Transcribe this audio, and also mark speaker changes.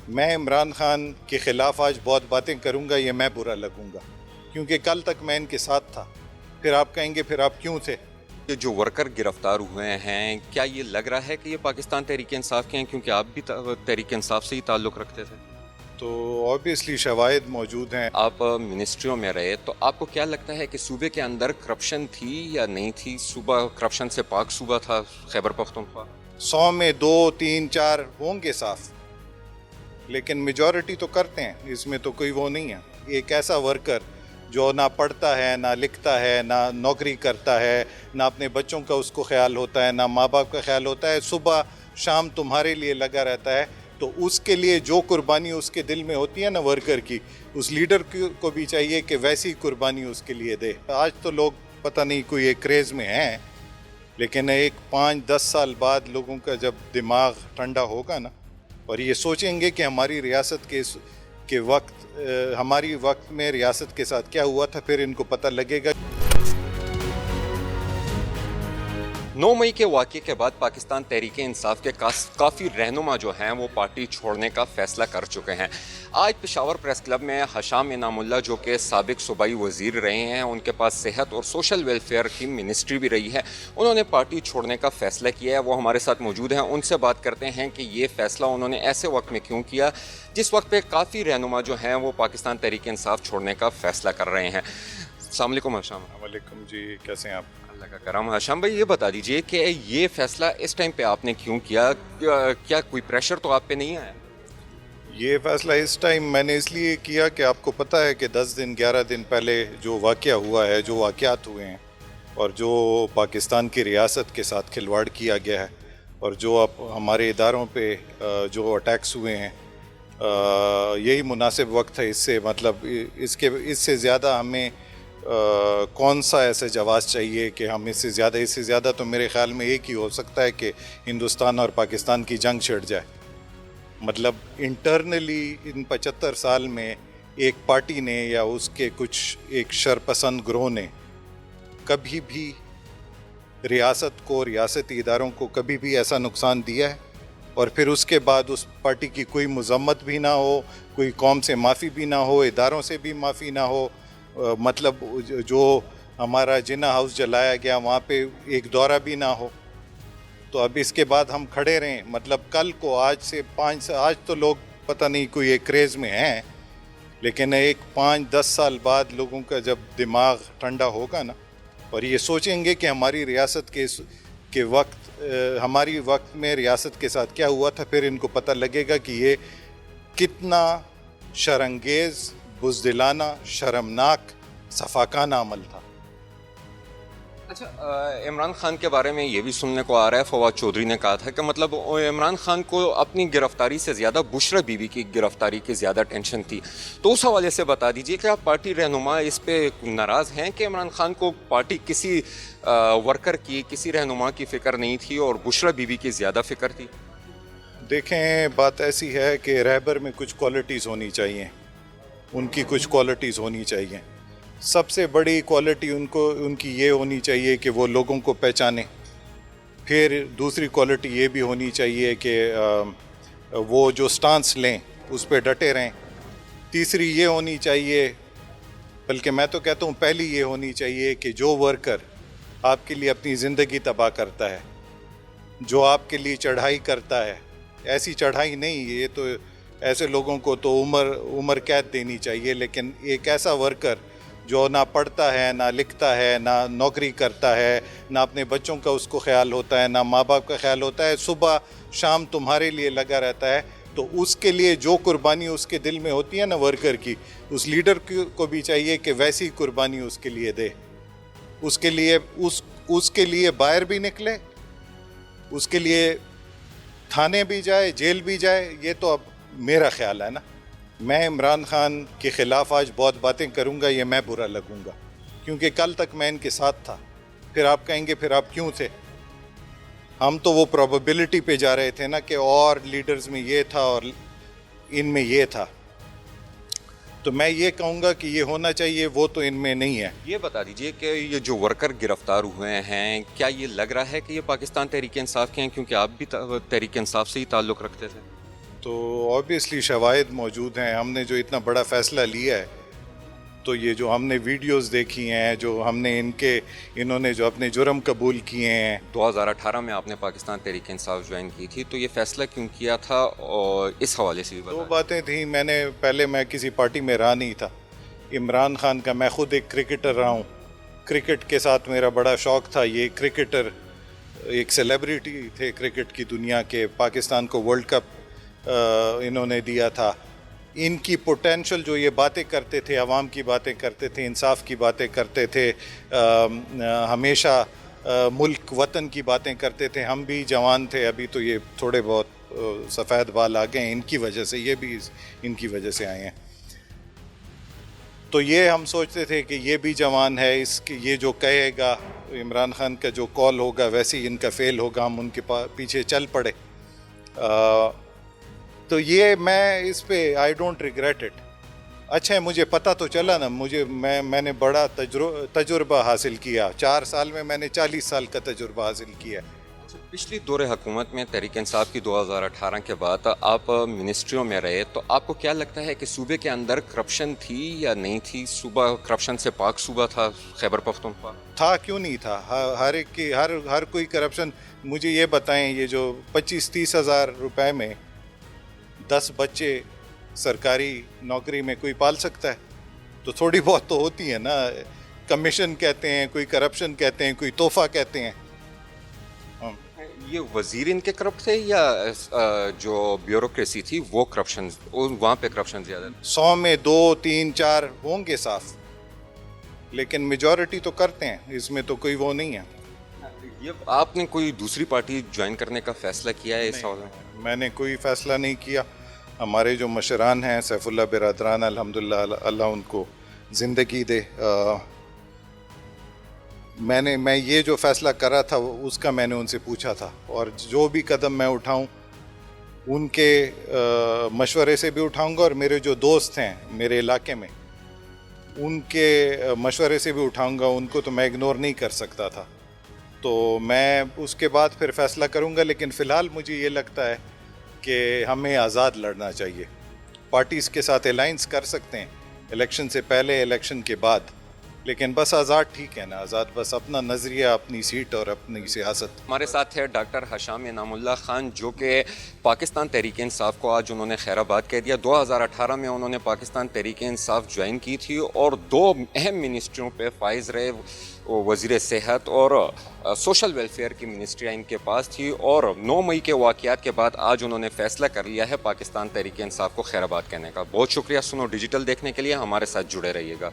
Speaker 1: میں عمران خان کے خلاف آج بہت باتیں کروں گا، یہ میں برا لگوں گا، کیونکہ کل تک میں ان کے ساتھ تھا۔ پھر آپ کہیں گے پھر آپ کیوں تھے؟
Speaker 2: یہ جو ورکر گرفتار ہوئے ہیں، کیا یہ لگ رہا ہے کہ یہ پاکستان تحریک انصاف کے ہیں؟ کیونکہ آپ بھی تحریک انصاف سے ہی تعلق رکھتے تھے۔
Speaker 1: تو آبویسلی شواہد موجود ہیں۔
Speaker 2: آپ منسٹریوں میں رہے تو آپ کو کیا لگتا ہے کہ صوبے کے اندر کرپشن تھی یا نہیں تھی؟ صوبہ کرپشن سے پاک صوبہ تھا خیبر پختونخوا؟
Speaker 1: 100 میں 2 3 4 ہوں گے صاف، لیکن میجورٹی تو کرتے ہیں، اس میں تو کوئی وہ نہیں ہے۔ ایک ایسا ورکر جو نہ پڑھتا ہے، نہ لکھتا ہے، نہ نوکری کرتا ہے، نہ اپنے بچوں کا اس کو خیال ہوتا ہے، نہ ماں باپ کا خیال ہوتا ہے، صبح شام تمہارے لیے لگا رہتا ہے، تو اس کے لیے جو قربانی اس کے دل میں ہوتی ہے نا ورکر کی، اس لیڈر کو بھی چاہیے کہ ویسی قربانی اس کے لیے دے۔ آج تو لوگ پتہ نہیں کوئی ایک کریز میں ہیں، لیکن ایک 5-10 سال بعد لوگوں کا جب دماغ ٹھنڈا ہوگا نا، اور یہ سوچیں گے کہ ہماری ریاست کے وقت ہماری وقت میں ریاست کے ساتھ کیا ہوا تھا، پھر ان کو پتہ لگے گا۔
Speaker 2: 9 مئی کے واقعے کے بعد پاکستان تحریک انصاف کے کافی رہنما جو ہیں وہ پارٹی چھوڑنے کا فیصلہ کر چکے ہیں۔ آج پشاور پریس کلب میں ہشام انعام اللہ جو کہ سابق صوبائی وزیر رہے ہیں، ان کے پاس صحت اور سوشل ویلفیئر کی منسٹری بھی رہی ہے، انہوں نے پارٹی چھوڑنے کا فیصلہ کیا ہے۔ وہ ہمارے ساتھ موجود ہیں، ان سے بات کرتے ہیں کہ یہ فیصلہ انہوں نے ایسے وقت میں کیوں کیا جس وقت پہ کافی رہنما جو ہیں وہ پاکستان تحریک انصاف چھوڑنے کا فیصلہ کر رہے ہیں۔ السلام علیکم ہشام۔
Speaker 1: وعلیکم جی، کیسے ہیں آپ؟
Speaker 2: اللہ کا کرم۔ ہشام بھائی، یہ بتا دیجئے کہ یہ فیصلہ اس ٹائم پہ آپ نے کیوں کیا؟ کیا کوئی پریشر تو آپ پہ نہیں آیا؟
Speaker 1: یہ فیصلہ اس ٹائم میں نے اس لیے کیا کہ آپ کو پتہ ہے کہ 10 دن 11 دن پہلے جو واقعہ ہوا ہے، جو واقعات ہوئے ہیں، اور جو پاکستان کی ریاست کے ساتھ کھلواڑ کیا گیا ہے، اور جو اب ہمارے اداروں پہ جو اٹیکس ہوئے ہیں، یہی مناسب وقت ہے۔ اس سے مطلب اس سے زیادہ ہمیں کون سا ایسا جواز چاہیے کہ ہم اس سے زیادہ تو میرے خیال میں ایک ہی ہو سکتا ہے کہ ہندوستان اور پاکستان کی جنگ چھڑ جائے۔ مطلب انٹرنلی ان 75 سال میں ایک پارٹی نے یا اس کے کچھ ایک شرپسند گروہ نے کبھی بھی ریاست کو، ریاستی اداروں کو کبھی بھی ایسا نقصان دیا ہے، اور پھر اس کے بعد اس پارٹی کی کوئی مذمت بھی نہ ہو، کوئی قوم سے معافی بھی نہ ہو، اداروں سے بھی معافی نہ ہو۔ مطلب جو ہمارا جناح ہاؤس جلایا گیا وہاں پہ ایک دورہ بھی نہ ہو، تو اب اس کے بعد ہم کھڑے رہیں۔ مطلب کل کو آج تو لوگ پتہ نہیں کوئی ایک کریز میں ہیں، لیکن ایک 5-10 سال بعد لوگوں کا جب دماغ ٹھنڈا ہوگا نا، اور یہ سوچیں گے کہ ہماری ریاست کے وقت ہماری وقت میں ریاست کے ساتھ کیا ہوا تھا، پھر ان کو پتہ لگے گا کہ یہ کتنا شرانگیز، بزدلانہ، شرمناک، صفاقانہ عمل تھا۔
Speaker 2: اچھا، عمران خان کے بارے میں یہ بھی سننے کو آ رہا ہے، فواد چودھری نے کہا تھا کہ مطلب عمران خان کو اپنی گرفتاری سے زیادہ بشرا بی بی کی گرفتاری کی زیادہ ٹینشن تھی، تو اس حوالے سے بتا دیجئے کہ آپ پارٹی رہنما اس پہ ناراض ہیں کہ عمران خان کو پارٹی کسی ورکر کی، کسی رہنما کی فکر نہیں تھی اور بشرا بی بی کی زیادہ فکر تھی؟
Speaker 1: دیکھیں، بات ایسی ہے کہ رہبر میں کچھ کوالٹیز ہونی چاہیے، ان کی کچھ کوالٹیز ہونی چاہیے۔ سب سے بڑی کوالٹی ان کی یہ ہونی چاہیے کہ وہ لوگوں کو پہچانیں۔ پھر دوسری کوالٹی یہ بھی ہونی چاہیے کہ وہ جو سٹانس لیں اس پہ ڈٹے رہیں۔ تیسری یہ ہونی چاہیے، بلکہ میں تو کہتا ہوں پہلی یہ ہونی چاہیے کہ جو ورکر آپ کے لیے اپنی زندگی تباہ کرتا ہے، جو آپ کے لیے چڑھائی کرتا ہے، ایسی چڑھائی نہیں، یہ تو ایسے لوگوں کو تو عمر قید دینی چاہیے، لیکن ایک ایسا ورکر جو نہ پڑھتا ہے، نہ لکھتا ہے، نہ نوکری کرتا ہے، نہ اپنے بچوں کا اس کو خیال ہوتا ہے، نہ ماں باپ کا خیال ہوتا ہے، صبح شام تمہارے لیے لگا رہتا ہے، تو اس کے لیے جو قربانی اس کے دل میں ہوتی ہے نا ورکر کی، اس لیڈر کو بھی چاہیے کہ ویسی قربانی اس کے لیے دے۔ اس کے لیے باہر بھی نکلے، اس کے لیے تھانے بھی جائے، جیل بھی جائے۔ یہ تو اب میرا خیال ہے نا، میں عمران خان کے خلاف آج بہت باتیں کروں گا، یہ میں برا لگوں گا، کیونکہ کل تک میں ان کے ساتھ تھا۔ پھر آپ کہیں گے پھر آپ کیوں تھے؟ ہم تو وہ پروبیبلٹی پہ جا رہے تھے نا کہ اور لیڈرز میں یہ تھا اور ان میں یہ تھا، تو میں یہ کہوں گا کہ یہ ہونا چاہیے، وہ تو ان میں نہیں ہے۔
Speaker 2: یہ بتا دیجئے کہ یہ جو ورکر گرفتار ہوئے ہیں، کیا یہ لگ رہا ہے کہ یہ پاکستان تحریک انصاف کے ہیں؟ کیونکہ آپ بھی تحریک انصاف سے ہی تعلق رکھتے تھے۔
Speaker 1: تو آبویسلی شواہد موجود ہیں. ہم نے جو اتنا بڑا فیصلہ لیا ہے تو یہ جو ہم نے ویڈیوز دیکھی ہیں, جو ہم نے انہوں نے جو اپنے جرم قبول کیے ہیں.
Speaker 2: 2018 میں آپ نے پاکستان تحریک انصاف جوائن کی تھی, تو یہ فیصلہ کیوں کیا تھا اور اس حوالے سے بھی
Speaker 1: دو
Speaker 2: بتائیں.
Speaker 1: باتیں تھیں. میں کسی پارٹی میں رہا نہیں تھا. عمران خان کا, میں خود ایک کرکٹر رہا ہوں, کرکٹ کے ساتھ میرا بڑا شوق تھا. یہ کرکٹر ایک سیلیبریٹی تھے کرکٹ کی دنیا کے, پاکستان کو ورلڈ کپ انہوں نے دیا تھا. ان کی پوٹینشل جو یہ باتیں کرتے تھے, عوام کی باتیں کرتے تھے, انصاف کی باتیں کرتے تھے, ہمیشہ ملک وطن کی باتیں کرتے تھے. ہم بھی جوان تھے, ابھی تو یہ تھوڑے بہت سفید بال آ گئے ہیں ان کی وجہ سے, یہ بھی ان کی وجہ سے آئے ہیں. تو یہ ہم سوچتے تھے کہ یہ بھی جوان ہے, یہ جو کہے گا عمران خان کا جو کال ہوگا ویسے ہی ان کا فیل ہوگا, ہم ان کے پیچھے چل پڑے. تو یہ میں اس پہ آئی ڈونٹ ریگریٹ اٹ. اچھا ہے, مجھے پتہ تو چلا نا, میں نے بڑا تجربہ حاصل کیا. 4 سال میں میں نے 40 سال کا تجربہ حاصل کیا.
Speaker 2: پچھلی دور حکومت میں تحریک انصاف کی 2018 کے بعد آپ منسٹریوں میں رہے, تو آپ کو کیا لگتا ہے کہ صوبے کے اندر کرپشن تھی یا نہیں تھی؟ صوبہ کرپشن سے پاک صوبہ تھا خیبر پختونخوا؟
Speaker 1: تھا, کیوں نہیں تھا. ہر ایک کی ہر کوئی کرپشن. مجھے یہ بتائیں, یہ جو 25-30 ہزار روپے میں 10 بچے سرکاری نوکری میں کوئی پال سکتا ہے؟ تو تھوڑی بہت تو ہوتی ہے نا. کمیشن کہتے ہیں, کوئی کرپشن کہتے ہیں, کوئی تحفہ کہتے ہیں.
Speaker 2: یہ وزیر ان کے کرپٹ تھے یا جو بیوروکریسی تھی وہ کرپشن, وہاں پہ کرپشن زیادہ تھا؟
Speaker 1: 100 میں 2, 3, 4 ہوں گے صاف, لیکن میجورٹی تو کرتے ہیں, اس میں تو کوئی وہ نہیں ہے.
Speaker 2: یہ آپ نے کوئی دوسری پارٹی جوائن کرنے کا فیصلہ کیا ہے اس حوالے میں؟
Speaker 1: میں نے کوئی فیصلہ نہیں کیا. ہمارے جو مشران ہیں, سیف اللہ برادران, الحمدللہ اللہ ان کو زندگی دے, میں یہ جو فیصلہ کرا تھا اس کا میں نے ان سے پوچھا تھا, اور جو بھی قدم میں اٹھاؤں ان کے مشورے سے بھی اٹھاؤں گا, اور میرے جو دوست ہیں میرے علاقے میں ان کے مشورے سے بھی اٹھاؤں گا. ان کو تو میں اگنور نہیں کر سکتا تھا. تو میں اس کے بعد پھر فیصلہ کروں گا. لیکن فی الحال مجھے یہ لگتا ہے کہ ہمیں آزاد لڑنا چاہیے. پارٹیز کے ساتھ الائنس کر سکتے ہیں الیکشن سے پہلے, الیکشن کے بعد, لیکن بس آزاد ٹھیک ہے نا. آزاد بس اپنا نظریہ, اپنی سیٹ اور اپنی سیاست.
Speaker 2: ہمارے ساتھ ہے ڈاکٹر حشام انعام اللہ خان, جو کہ پاکستان تحریک انصاف کو آج انہوں نے خیر آباد کہہ دیا. 2018 میں انہوں نے پاکستان تحریک انصاف جوائن کی تھی اور 2 اہم منسٹریوں پہ فائز رہے. وزیر صحت اور سوشل ویلفیئر کی منسٹریاں ان کے پاس تھی, اور 9 مئی کے واقعات کے بعد آج انہوں نے فیصلہ کر لیا ہے پاکستان تحریک انصاف کو خیر آباد کہنے کا. بہت شکریہ سنو ڈیجیٹل دیکھنے کے لیے, ہمارے ساتھ جڑے رہیے گا.